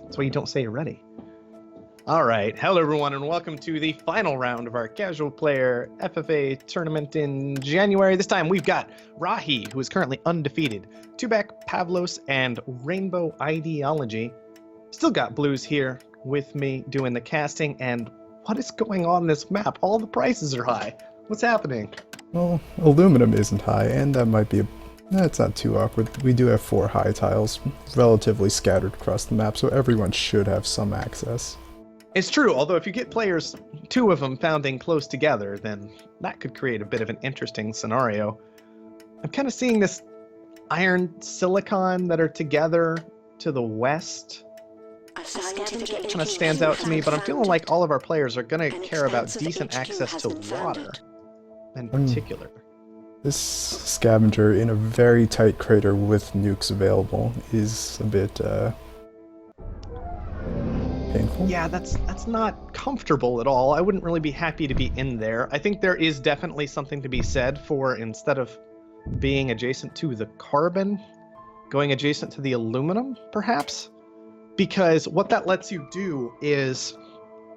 That's why you don't say you're ready. All right. Hello, everyone, and welcome to the final round of our casual player FFA tournament in January. This time we've got Rahi, who is currently undefeated, Tubek, Pavlos, and Rainbow Ideology. Still got Blues here with me doing the casting, and what is going on this map? All the prices are high. What's happening? Well, aluminum isn't high, and that might be it's not too awkward. We do have 4 high tiles relatively scattered across the map, so everyone should have some access. It's true, although if you get players, 2 of them founding close together, then that could create a bit of an interesting scenario. I'm kind of seeing this iron silicon that are together to the west. Kind of stands out to me, but I'm feeling like all of our players are going to care about decent access to water in particular. This scavenger in a very tight crater with nukes available is a bit painful. Yeah, that's not comfortable at all. I wouldn't really be happy to be in there. I think there is definitely something to be said for, instead of being adjacent to the carbon, going adjacent to the aluminum, perhaps? Because what that lets you do is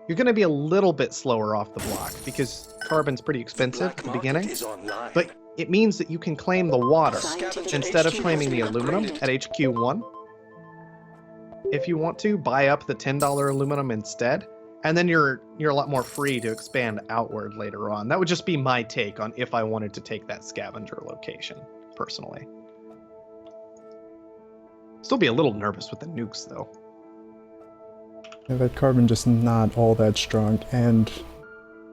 you're going to be a little bit slower off the block, because carbon's pretty expensive at the beginning. But it means that you can claim the water instead of claiming the aluminum at HQ1. If you want to, buy up the $10 aluminum instead, and then you're a lot more free to expand outward later on. That would just be my take on if I wanted to take that scavenger location, personally. Still be a little nervous with the nukes, though. Yeah, that carbon just not all that strong, and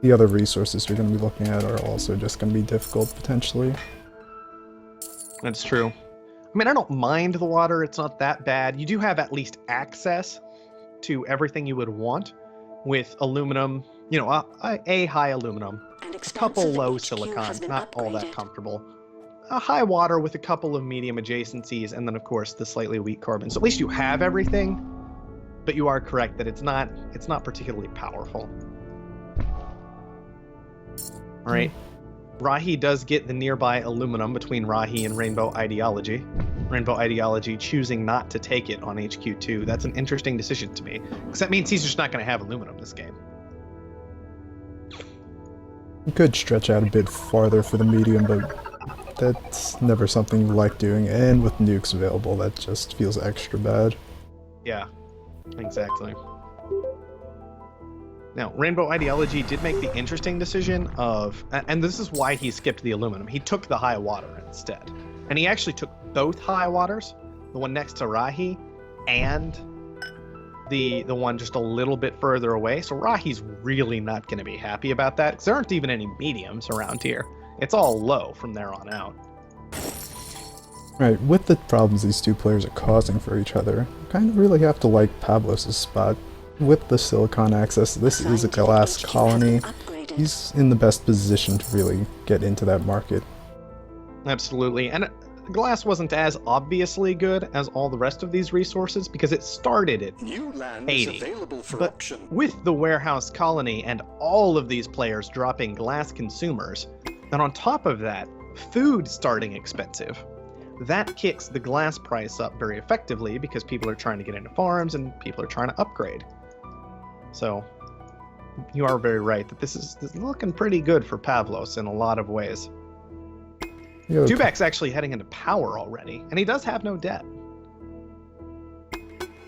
the other resources you're going to be looking at are also just going to be difficult, potentially. That's true. I mean, I don't mind the water. It's not that bad. You do have at least access to everything you would want with aluminum, you know, a high aluminum, a couple low silicon, not all that comfortable. A high water with a couple of medium adjacencies, and then, of course, the slightly weak carbon. So at least you have everything, but you are correct that it's not particularly powerful. All right. Rahi does get the nearby aluminum between Rahi and Rainbow Ideology. Rainbow Ideology choosing not to take it on HQ2. That's an interesting decision to me, because that means he's just not going to have aluminum this game. You could stretch out a bit farther for the medium, but that's never something you like doing, and with nukes available, that just feels extra bad. Yeah, exactly. Now, Rainbow Ideology did make the interesting decision of, and this is why he skipped the aluminum, he took the high water instead. And he actually took both high waters, the one next to Rahi, and the one just a little bit further away. So Rahi's really not going to be happy about that, because there aren't even any mediums around here. It's all low from there on out. Right, with the problems these two players are causing for each other, you kind of really have to like Pavlos' spot. With the silicon access, this is a glass colony. He's in the best position to really get into that market. Absolutely, and glass wasn't as obviously good as all the rest of these resources because it started at 80. But with the warehouse colony and all of these players dropping glass consumers, and on top of that, food starting expensive, that kicks the glass price up very effectively because people are trying to get into farms and people are trying to upgrade. So, you are very right that this is looking pretty good for Pavlos in a lot of ways. Tubek's actually heading into power already, and he does have no debt.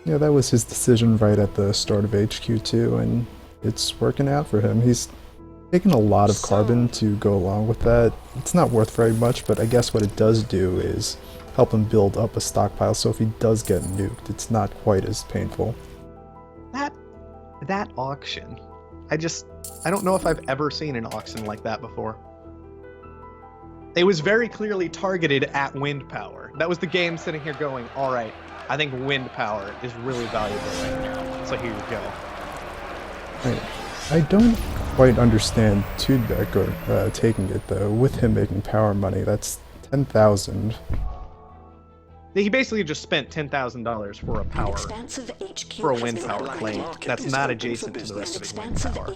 Yeah, that was his decision right at the start of HQ2, and it's working out for him. He's taken a lot of carbon to go along with that. It's not worth very much, but I guess what it does do is help him build up a stockpile, so if he does get nuked, it's not quite as painful. That auction, I don't know if I've ever seen an auction like that before. It was very clearly targeted at wind power. That was the game sitting here going, all right, I think wind power is really valuable right now. So here you go. Right. I don't quite understand Tubek taking it though. With him making power money, that's 10,000. He basically just spent $10,000 for a power, for a wind power claim. That's not adjacent to the rest of his wind power.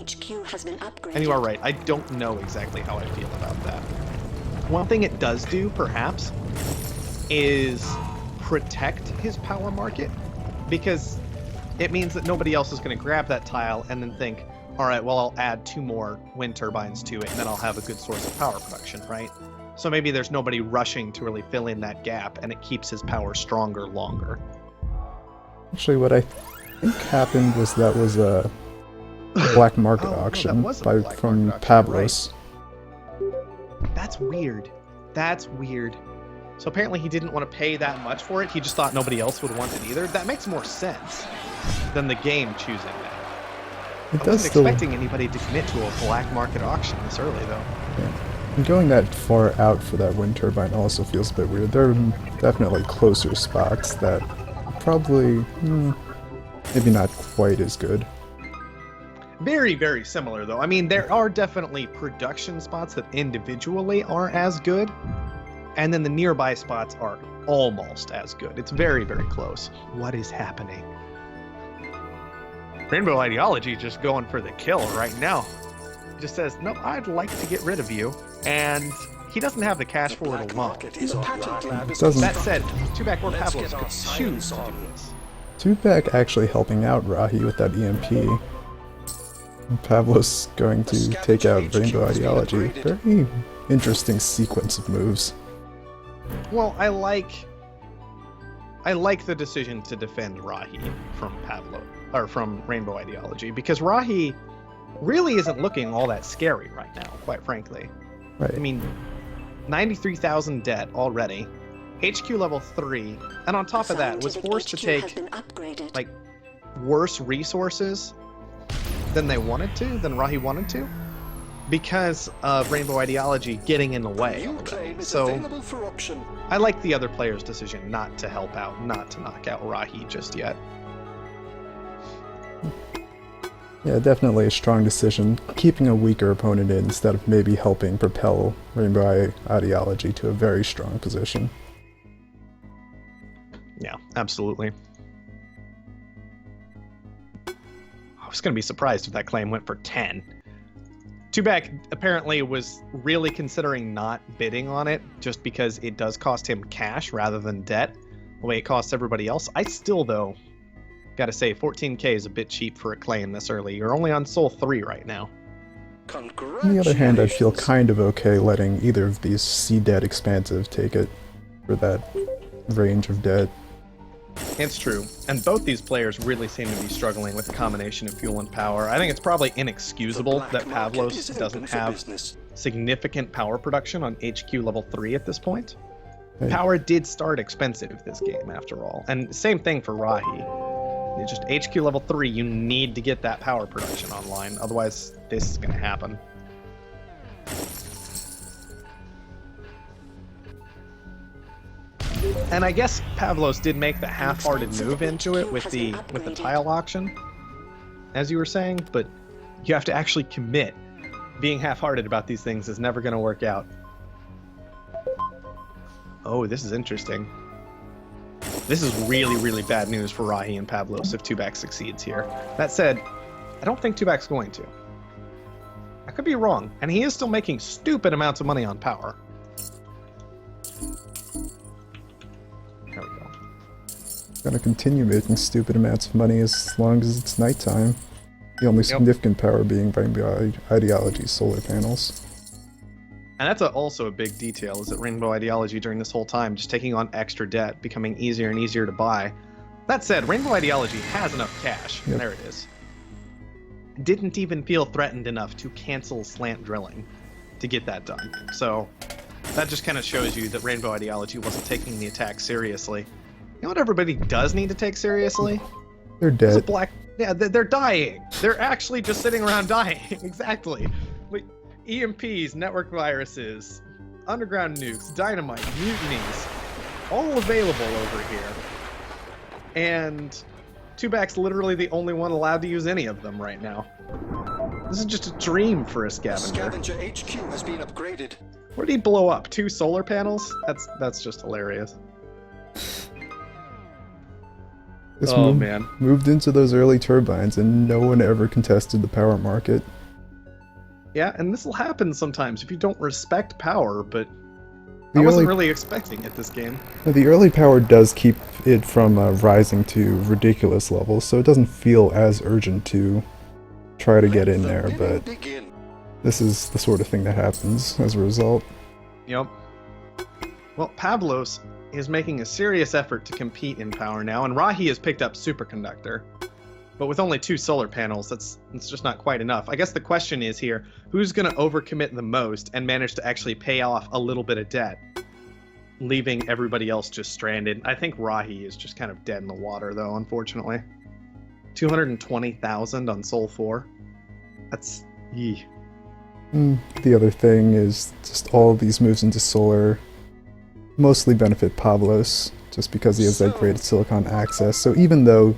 And you are right, I don't know exactly how I feel about that. One thing it does do, perhaps, is protect his power market, because it means that nobody else is going to grab that tile and then think, all right, well, I'll add 2 more wind turbines to it, and then I'll have a good source of power production, right? So maybe there's nobody rushing to really fill in that gap, and it keeps his power stronger longer. Actually, what I think happened was that was a black market auction from Pavlos. Right. That's weird. That's weird. So apparently he didn't want to pay that much for it. He just thought nobody else would want it either. That makes more sense than the game choosing that. I wasn't expecting anybody to commit to a black market auction this early, though. Yeah. And going that far out for that wind turbine also feels a bit weird. There are definitely closer spots that probably maybe not quite as good. Very, very similar, though. I mean, there are definitely production spots that individually are as good, and then the nearby spots are almost as good. It's very, very close. What is happening? Rainbow Ideology just going for the kill right now. He just says, no, I'd like to get rid of you, and he doesn't have the cash for it alone. That said, Tubak or Pavlos could choose to do this. Tubak actually helping out Rahi with that EMP. Pavlos going to take out Rainbow Ideology. Very interesting sequence of moves. Well, I like the decision to defend Rahi from from Rainbow Ideology, because Rahi really isn't looking all that scary right now, quite frankly. Right. I mean, 93,000 debt already, HQ level 3, and on top of that was forced to take like worse resources than they wanted to, than Rahi wanted to, because of Rainbow Ideology getting in the way. So I like the other player's decision not to help out, not to knock out Rahi just yet. Yeah, definitely a strong decision. Keeping a weaker opponent in instead of maybe helping propel Rainbow Ideology to a very strong position. Yeah, absolutely. I was going to be surprised if that claim went for 10. Tubak apparently was really considering not bidding on it just because it does cost him cash rather than debt, the way it costs everybody else. I still, though, gotta say, 14k is a bit cheap for a claim this early. You're only on Soul 3 right now. On the other hand, I feel kind of okay letting either of these see debt expansive take it for that range of debt. It's true, and both these players really seem to be struggling with the combination of fuel and power. I think it's probably inexcusable that Pavlos doesn't have significant power production on HQ level 3 at this point. Right. Power did start expensive this game, after all, and same thing for Rahi. It's just HQ level 3, you need to get that power production online, otherwise this is going to happen. And I guess Pavlos did make the half-hearted move into it with the tile auction, as you were saying, but you have to actually commit. Being half-hearted about these things is never going to work out. Oh, this is interesting. This is really, really bad news for Rahi and Pavlos if Tubak succeeds here. That said, I don't think Tubak's going to. I could be wrong, and he is still making stupid amounts of money on power. There we go. Gonna continue making stupid amounts of money as long as it's nighttime. The only significant power being Rainbow Ideology solar panels. And that's also a big detail, is that Rainbow Ideology during this whole time just taking on extra debt, becoming easier and easier to buy. That said, Rainbow Ideology has enough cash. Yep. There it is. Didn't even feel threatened enough to cancel slant drilling to get that done. So that just kind of shows you that Rainbow Ideology wasn't taking the attack seriously. You know what everybody does need to take seriously? They're dead. They're dying. They're actually just sitting around dying. Exactly. Like, EMPs, network viruses, underground nukes, dynamite, mutinies, all available over here. And Tubak's literally the only one allowed to use any of them right now. This is just a dream for a scavenger. Scavenger HQ has been upgraded. Where did he blow up? 2 solar panels? That's just hilarious. This man. Moved into those early turbines and no one ever contested the power market. Yeah, and this will happen sometimes if you don't respect power, but I wasn't early- really expecting it this game. The early power does keep it from rising to ridiculous levels, so it doesn't feel as urgent to try to get in The there, winning but begin. this is the sort of thing that happens as a result. Yep. Well, Pavlos is making a serious effort to compete in power now, and Rahi has picked up Superconductor. But with only 2 solar panels, that's just not quite enough. I guess the question is here, who's going to overcommit the most and manage to actually pay off a little bit of debt, leaving everybody else just stranded? I think Rahi is just kind of dead in the water, though, unfortunately. 220,000 on Sol 4. That's... Yee. The other thing is just all of these moves into solar mostly benefit Pavlos, just because he has that great silicon access. So even though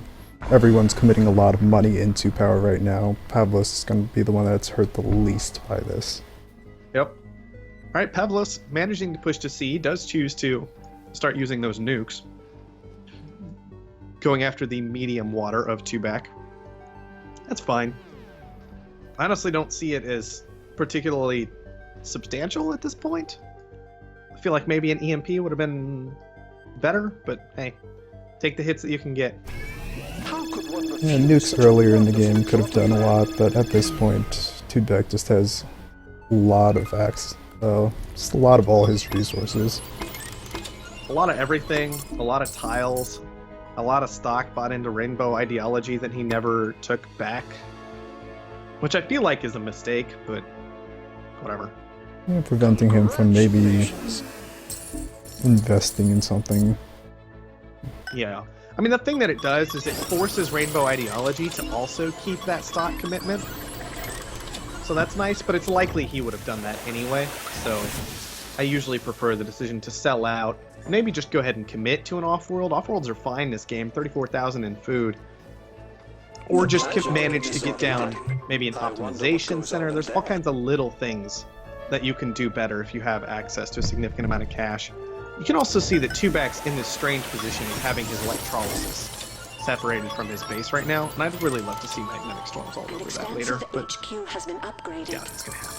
everyone's committing a lot of money into power right now, Pavlos is going to be the one that's hurt the least by this. Yep. All right, Pavlos, managing to push to C, does choose to start using those nukes. Going after the medium water of Tubak. That's fine. I honestly don't see it as particularly substantial at this point. I feel like maybe an EMP would have been better, but hey, take the hits that you can get. How could one Yeah, refuse nukes such a earlier in the wonderful game could have done a product? lot, but at this point, Tudek just has a lot of access. Just a lot of all his resources. A lot of everything, a lot of tiles, a lot of stock bought into Rainbow ideology that he never took back. Which I feel like is a mistake, but whatever. Yeah, preventing him from maybe Congratulations. investing in something. Yeah. I mean, the thing that it does is it forces Rainbow ideology to also keep that stock commitment. So that's nice, but it's likely he would have done that anyway. So I usually prefer the decision to sell out. Maybe just go ahead and commit to an off-world. Off-worlds are fine this game, 34,000 in food. Or just manage to get down maybe an optimization center. There's all kinds of little things that you can do better if you have access to a significant amount of cash. You can also see that Tubak's in this strange position of having his electrolysis separated from his base right now, and I'd really love to see magnetic storms all An over that later, expansive but HQ has been upgraded. yeah, it's gonna happen.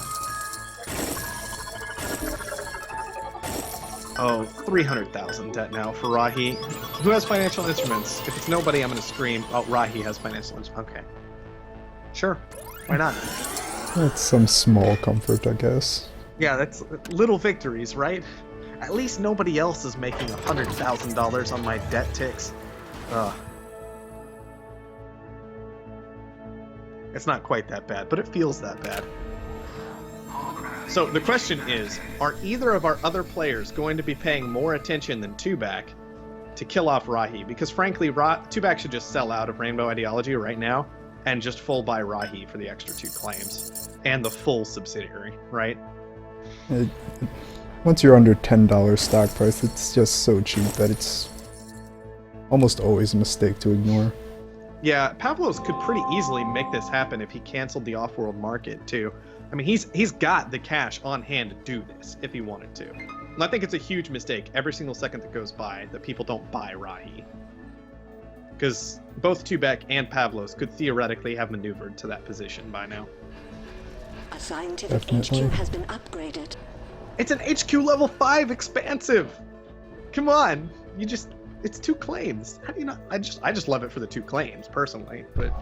Oh, 300,000 debt now for Rahi. Who has financial instruments? If it's nobody, I'm gonna scream. Oh, Rahi has financial instruments. Okay. Sure. Why not? That's some small comfort, I guess. Yeah, that's little victories, right? At least nobody else is making $100,000 on my debt ticks. Ugh. It's not quite that bad, but it feels that bad. So the question is, are either of our other players going to be paying more attention than Tubak to kill off Rahi? Because frankly, Tubak should just sell out of Rainbow Ideology right now and just full buy Rahi for the extra 2 claims and the full subsidiary, right? Once you're under $10 stock price, it's just so cheap that it's almost always a mistake to ignore. Yeah, Pavlos could pretty easily make this happen if he canceled the off-world market too. I mean, he's got the cash on hand to do this if he wanted to. And I think it's a huge mistake every single second that goes by that people don't buy Rahi. Because both Tubek and Pavlos could theoretically have maneuvered to that position by now. A scientific Definitely. HQ has been upgraded. It's an HQ level 5 expansive! Come on! It's 2 claims. How do you not? I just love it for the 2 claims, personally, but...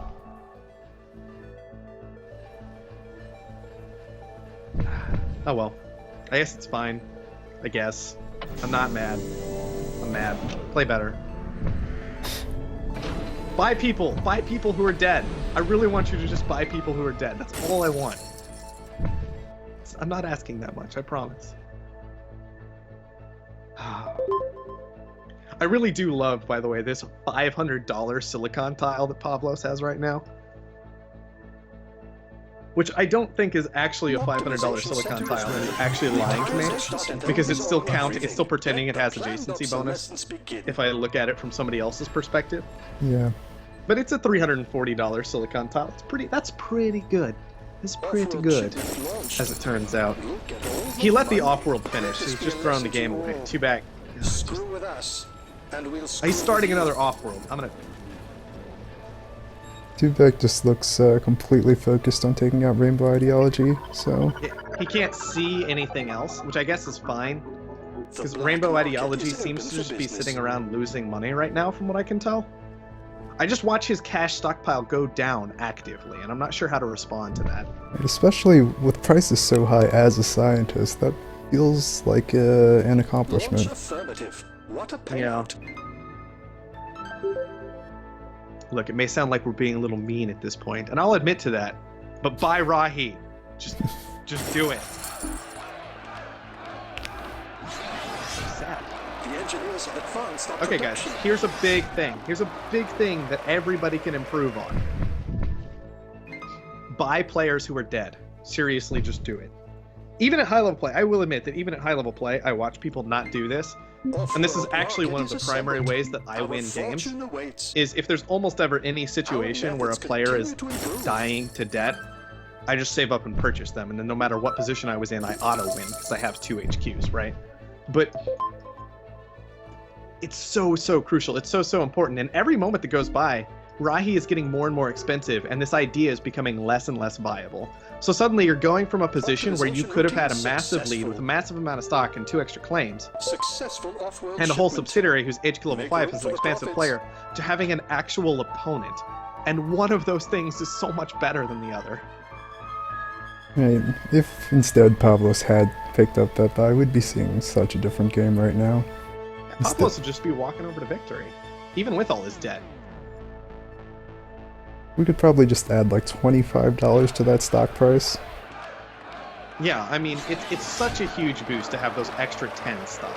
Oh well. I guess it's fine. I guess. I'm not mad. I'm mad. Play better. Buy people! Buy people who are dead! I really want you to just buy people who are dead. That's all I want. I'm not asking that much, I promise. I really do love, by the way, this $500 silicon tile that Pavlos has right now. Which I don't think is actually a $500 silicon tile, and it's actually lying to me. Because it's still pretending it has adjacency bonus, if I look at it from somebody else's perspective. Yeah. But it's a $340 silicon tile. That's pretty good. It's pretty good, as it turns out. He let the off-world finish. He's just throwing the game away. Tubak. Screw with us, and we'll screw He's starting with you. another off-world. I'm gonna... Tubek just looks completely focused on taking out Rainbow Ideology, so... He can't see anything else, which I guess is fine. Because black Rainbow market Ideology is seems open to for just be business. sitting around losing money right now, from what I can tell. I just watch his cash stockpile go down actively, and I'm not sure how to respond to that. Especially with prices so high as a scientist, that feels like an Launch accomplishment. affirmative. What a Yeah. payout. Look, it may sound like we're being a little mean at this point, and I'll admit to that, but buy Rahi. Just do it. So sad. The engineers have advanced our Okay, guys, production. here's a big thing. Here's a big thing that everybody can improve on. Buy players who are dead. Seriously, just do it. Even at high level play, I will admit that even at high level play, I watch people not do this. And this is Off-world actually one of market the is primary assembled. ways that I Our win games. fortune awaits. Is if there's almost ever any situation where a methods player is continue to improve. dying to debt, I just save up and purchase them, and then no matter what position I was in, I auto-win because I have 2 HQs, right? But it's so crucial. It's so important. And every moment that goes by, Rahi is getting more and more expensive, and this idea is becoming less and less viable. So suddenly you're going from a position where you could have had a massive lead with a massive amount of stock and 2 extra claims, Successful off-world and a whole shipment. subsidiary who's HQ level Make 5 room is for an the expansive profits. player, to having an actual opponent. And one of those things is so much better than the other. I mean, if instead Pavlos had picked up that buy, we'd be seeing such a different game right now. Pavlos would just be walking over to victory, even with all his debt. We could probably just add like $25 to that stock price. Yeah, I mean, it's such a huge boost to have those extra 10 stock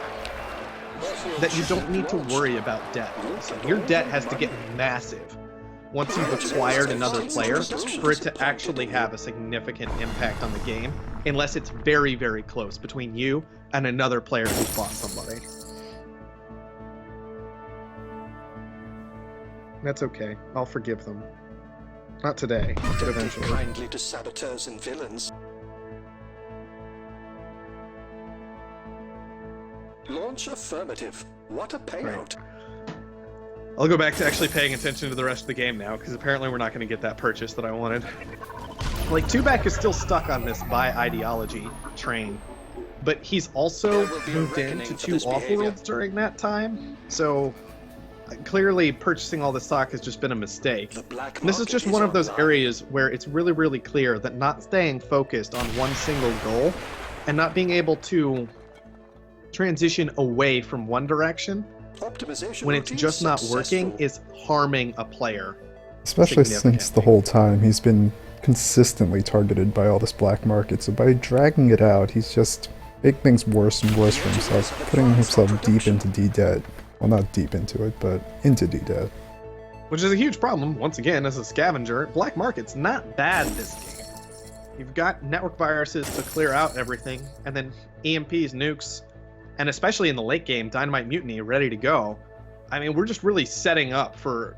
Off-world that you don't shipment need to launched. worry about debt. So your debt has to get massive once you've acquired another player for it to actually have a significant impact on the game, unless it's very close between you and another player who's bought somebody. That's okay. I'll forgive them. Not today, but Don't give eventually. kindly to saboteurs and villains. Launch affirmative. What a payout. I'll go back to actually paying attention to the rest of the game now, because apparently we're not going to get that purchase that I wanted. Like, Tubac is still stuck on this buy ideology train, but he's also There will be a moved reckoning into for 2 this behavior. off-worlds during that time, so clearly purchasing all this stock has just been a mistake. The black And this is market just one of those online. areas where it's really clear that not staying focused on one single goal and not being able to transition away from one direction Optimization when it's routine just not working successful. is harming a player. Especially since the whole time he's been consistently targeted by all this black market, so by dragging it out, he's just making things worse and worse for himself, putting himself deep into D-debt. Well, not deep into it, but into D-debt. Which is a huge problem, once again, as a scavenger. Black market's not bad this game. You've got network viruses to clear out everything, and then EMPs, nukes, and especially in the late game, Dynamite Mutiny ready to go. I mean, we're just really setting up for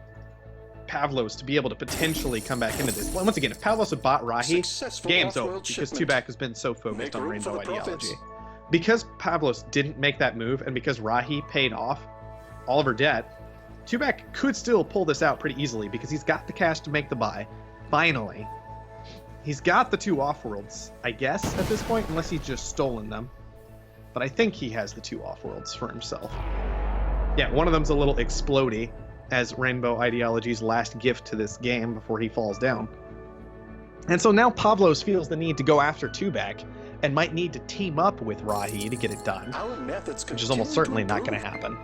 Pavlos to be able to potentially come back into this. Once again, if Pavlos had bought Rahi, Successful game's over, off-world because shipment. Tubac has been so focused Make on room for Rainbow the profits. Ideology. Because Pavlos didn't make that move, and because Rahi paid off all of her debt, Tubac could still pull this out pretty easily because he's got the cash to make the buy. Finally. He's got the 2 off-worlds, I guess, at this point, unless he's just stolen them. But I think he has the 2 off-worlds for himself. Yeah, one of them's a little explodey, as Rainbow Ideology's last gift to this game before he falls down. And so now Pavlos feels the need to go after Tubac, and might need to team up with Rahi to get it done, Our methods which is almost certainly not going to improve. happen.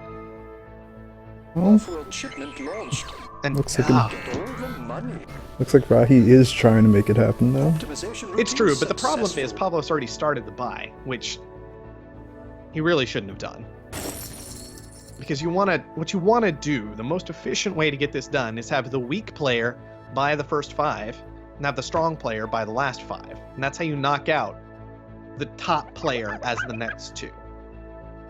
Well, Off-world shipment launched. And Looks like Get all the money. looks like Rahi is trying to make it happen, though. Optimization it's true, routine but the problem is successful. Pavlos already started the buy, which he really shouldn't have done. Because what you want to do, the most efficient way to get this done is have the weak player buy the first 5, and have the strong player buy the last 5. And that's how you knock out the top player as the next 2.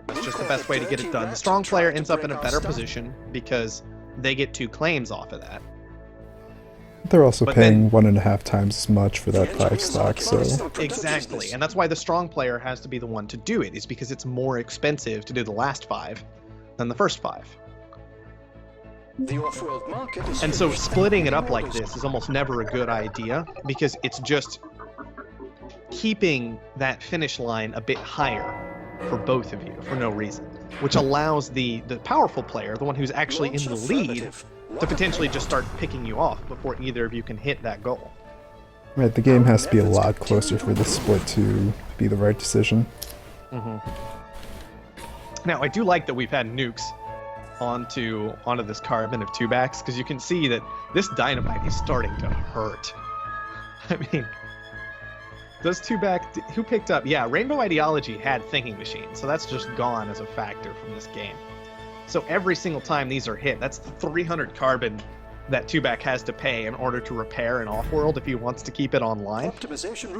That's just the best way to get it done. The strong player ends up in a better position because they get 2 claims off of that. They're also But paying then- 1.5 times as much for that 5 stock, so Exactly, and that's why the strong player has to be the one to do it, is because it's more expensive to do the last 5 than the first 5. The off-world market is And so finished. splitting it up like this is almost never a good idea, because it's just keeping that finish line a bit higher for both of you for no reason, which allows the powerful player, the one who's actually in the lead, to potentially just start picking you off before either of you can hit that goal. Right, the game has to be a lot closer for the split to be the right decision. Now, I do like that we've had nukes onto this carbon of 2-backs, because you can see that this dynamite is starting to hurt. I mean, does 2-back, who picked up? Yeah, Rainbow Ideology had Thinking Machine, so that's just gone as a factor from this game. So every single time these are hit, that's 300 carbon that 2-back has to pay in order to repair an off-world if he wants to keep it online.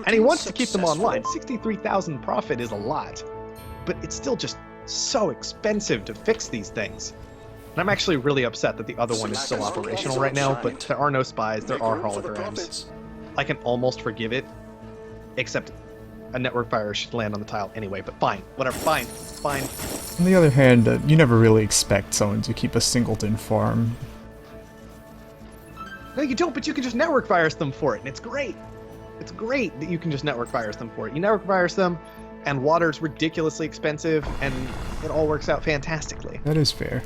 And he wants to keep them online. 63,000 profit is a lot, but it's still just so expensive to fix these things. And I'm actually really upset that the other one is still operational right now, but there are no spies, there are holograms. I can almost forgive it, except a network fire should land on the tile anyway, but fine, whatever, fine. On the other hand, you never really expect someone to keep a singleton farm. No, you don't, but you can just network virus them for it, and it's great. It's great that you can just network virus them for it. You network virus them, and water's ridiculously expensive, and it all works out fantastically. That is fair.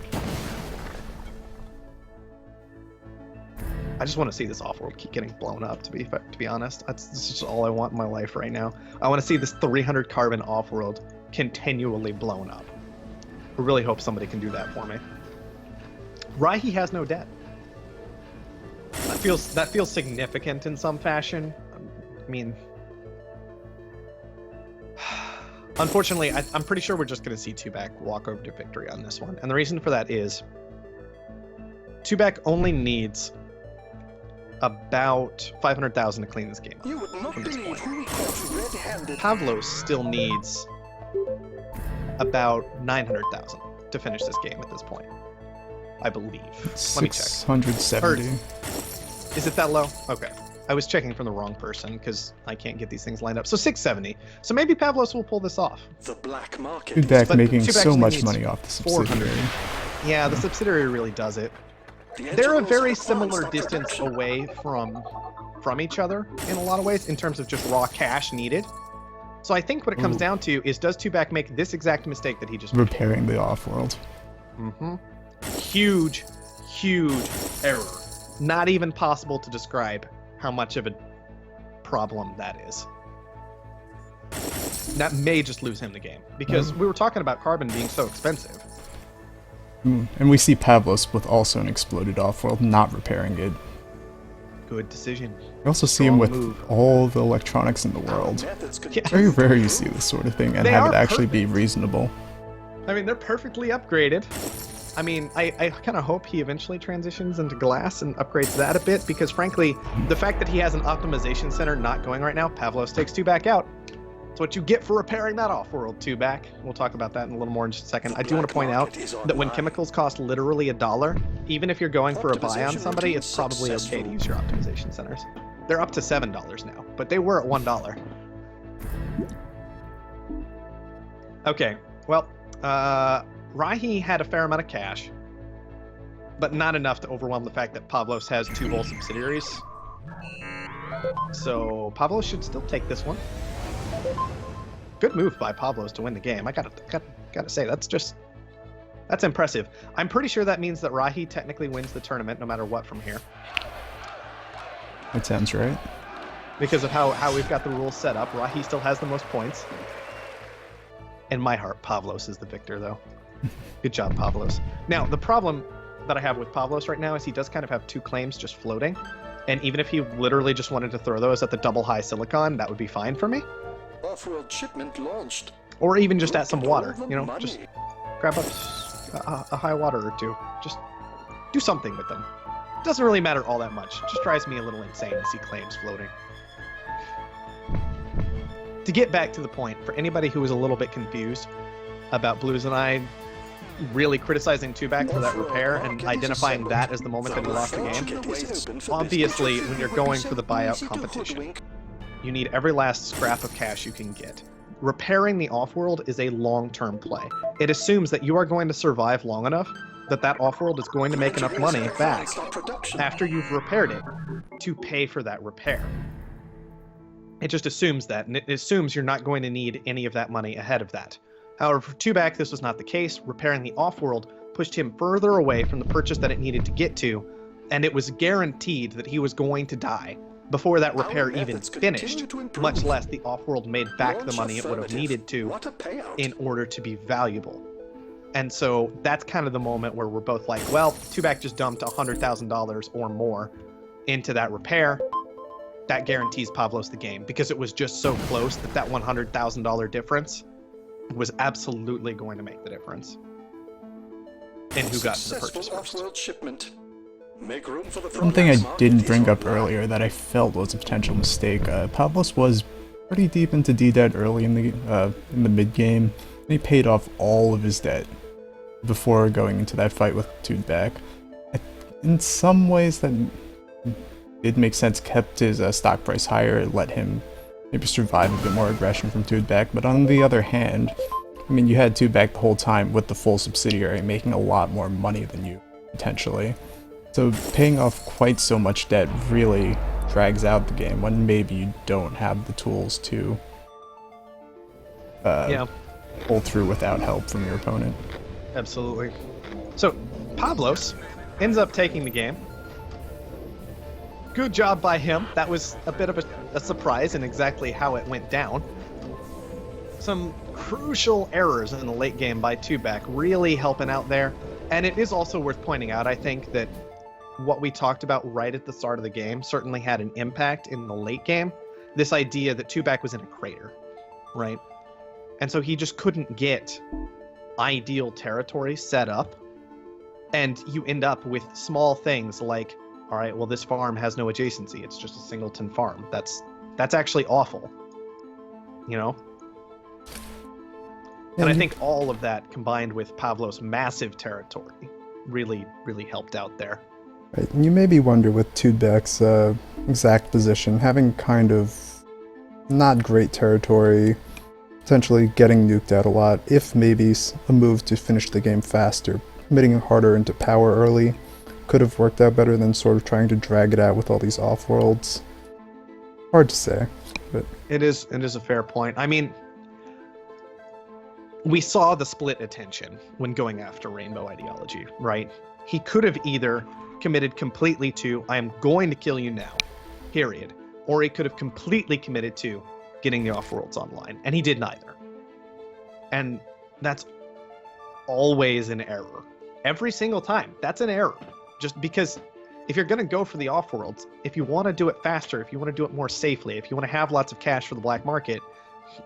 I just want to see this off-world keep getting blown up, to be honest. This is just all I want in my life right now. I want to see this 300 carbon off-world continually blown up. I really hope somebody can do that for me. Raihi has no debt. That feels significant in some fashion. I mean, unfortunately, I'm pretty sure we're just going to see 2-back walk over to victory on this one. And the reason for that is 2-back only needs about 500,000 to clean this game up. You would not believe who caught red-handed. Pavlos still needs about 900,000 to finish this game at this point, I believe. Let me check. 670. Is it that low? Okay. I was checking from the wrong person because I can't get these things lined up. So 670. So maybe Pavlos will pull this off. The black market. 2-back But making 2-back so only much needs money off the 400. subsidiary. Yeah, the subsidiary really does it. They're a very similar distance away from each other in a lot of ways in terms of just raw cash needed. So I think what it comes down to is, does 2-back make this exact mistake that he just made? Repairing the off-world. Huge error. Not even possible to describe how much of a problem that is. That may just lose him the game, because we were talking about carbon being so expensive. And we see Pavlos with also an exploded off-world, not repairing it. Good decision. We also see him with move. all the electronics in the world. Yeah. Very rare you see this sort of thing and They have are it actually be perfect. reasonable. I mean, they're perfectly upgraded. I mean, I kind of hope he eventually transitions into glass and upgrades that a bit, because frankly, the fact that he has an optimization center not going right now, Pavlos takes 2-back out. It's what you get for repairing that off-world 2-back. We'll talk about that in a little more in just a second. I do want to point out that when chemicals cost literally $1, even if you're going for a buy on somebody, it's probably okay to use your optimization centers. They're up to $7 now, but they were at $1. Okay, well, Raihi had a fair amount of cash, but not enough to overwhelm the fact that Pavlos has 2 whole subsidiaries. So Pavlos should still take this one. Good move by Pavlos to win the game. I gotta say, that's impressive. I'm pretty sure that means that Raihi technically wins the tournament no matter what from here, That sounds right. because of how we've got the rules set up. Raihi still has the most points. In my heart, Pavlos is the victor, though. Good job, Pavlos. Now, the problem that I have with Pavlos right now is he does kind of have 2 claims just floating. And even if he literally just wanted to throw those at the double high silicon, that would be fine for me. Off-world shipment launched. Or even just at some Look at water, all the you know, money. just grab up a high water or 2. Just do something with them. Doesn't really matter all that much. It just drives me a little insane to see claims floating. To get back to the point, for anybody who was a little bit confused about Blues and I really criticizing 2-back for that repair and identifying that as the moment that he lost the game, obviously when you're going for the buyout competition, you need every last scrap of cash you can get. Repairing the off-world is a long-term play. It assumes that you are going to survive long enough that off-world is going to make enough money back after you've repaired it to pay for that repair. It just assumes that, and it assumes you're not going to need any of that money ahead of that. However, for Tubac, this was not the case. Repairing the off-world pushed him further away from the purchase that it needed to get to, and it was guaranteed that he was going to die before that repair even methods continue finished, to improve. much less the off-world made back the Launch money it would have affirmative. needed to What a payout. in order to be valuable. And so that's kind of the moment where we're both like, well, Tubac just dumped $100,000 or more into that repair. That guarantees Pavlos the game because it was just so close that that $100,000 difference was absolutely going to make the difference in who got to the purchase Successful first. off-world shipment. Make room for the Something I Frontex market didn't is bring up online. earlier that I felt was a potential mistake. Pavlos was pretty deep into D-debt early in the mid game. He paid off all of his debt before going into that fight with Tubac. In some ways, that did make sense. Kept his stock price higher, let him maybe survive a bit more aggression from Tubac. But on the other hand, I mean, you had Tubac the whole time with the full subsidiary, making a lot more money than you potentially. So paying off quite so much debt really drags out the game when maybe you don't have the tools to Yeah, pull through without help from your opponent. absolutely. So Pavlos ends up taking the game. Good job by him. That was a bit of a surprise in exactly how it went down. Some crucial errors in the late game by Tubac really helping out there. And it is also worth pointing out, I think, that what we talked about right at the start of the game certainly had an impact in the late game. This idea that Tubac was in a crater, right? And so he just couldn't get ideal territory set up. And you end up with small things like, all right, well, this farm has no adjacency. It's just a singleton farm. That's actually awful, you know? And I think all of that combined with Pavlos' massive territory really, really helped out there. Right. And you maybe wonder with Tubac's exact position, having kind of not great territory, potentially getting nuked out a lot, if maybe a move to finish the game faster, committing harder into power early, could have worked out better than sort of trying to drag it out with all these off-worlds. Hard to say, but It is a fair point. I mean, we saw the split attention when going after Rainbow Ideology, right? He could have either committed completely to, I am going to kill you now, period. Or he could have completely committed to getting the off-worlds online, and he did neither. And that's always an error. Every single time, that's an error. Just because if you're going to go for the off-worlds, if you want to do it faster, if you want to do it more safely, if you want to have lots of cash for the black market,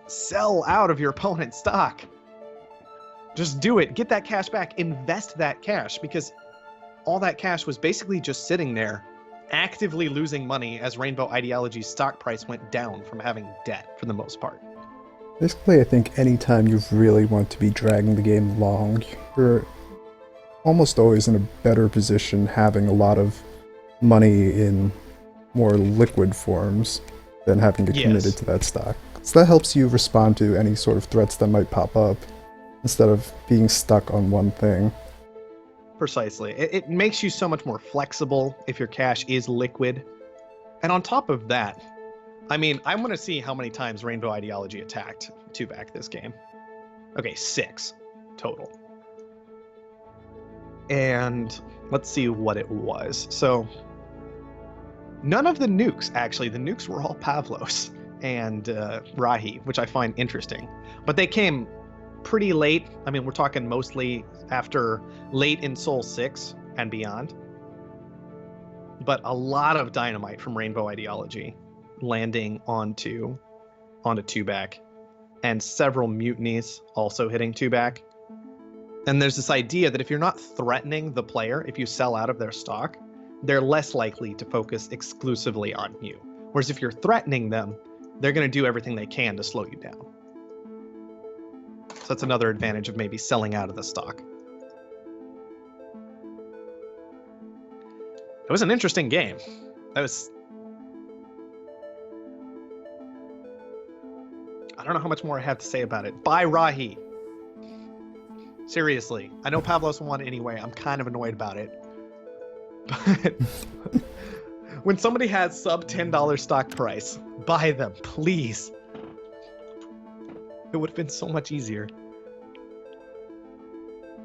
sell out of your opponent's stock. Just do it. Get that cash back. Invest that cash, because all that cash was basically just sitting there, actively losing money as Rainbow Ideology's stock price went down from having debt for the most part. basically I think anytime you really want to be dragging the game long, you're almost always in a better position having a lot of money in more liquid forms than having it Yes. committed to that stock. So that helps you respond to any sort of threats that might pop up instead of being stuck on one thing. Precisely. It makes you so much more flexible if your cash is liquid. And on top of that, I mean, I want to see how many times Rainbow Ideology attacked Tubac this game. Okay, 6 total. And let's see what it was. So, none of the nukes, actually. The nukes were all Pavlos and Rahi, which I find interesting. But they came pretty late. I mean, we're talking mostly after late in Soul 6 and beyond. But a lot of dynamite from Rainbow Ideology landing onto Tubac, and several mutinies also hitting Tubac. And there's this idea that if you're not threatening the player, if you sell out of their stock, they're less likely to focus exclusively on you. Whereas if you're threatening them, they're going to do everything they can to slow you down. So that's another advantage of maybe selling out of the stock. It was an interesting game. I don't know how much more I have to say about it. Bye, Rahi. Seriously. I know Pavlos won anyway. I'm kind of annoyed about it. But when somebody has sub $10 stock price, buy them, please. It would have been so much easier.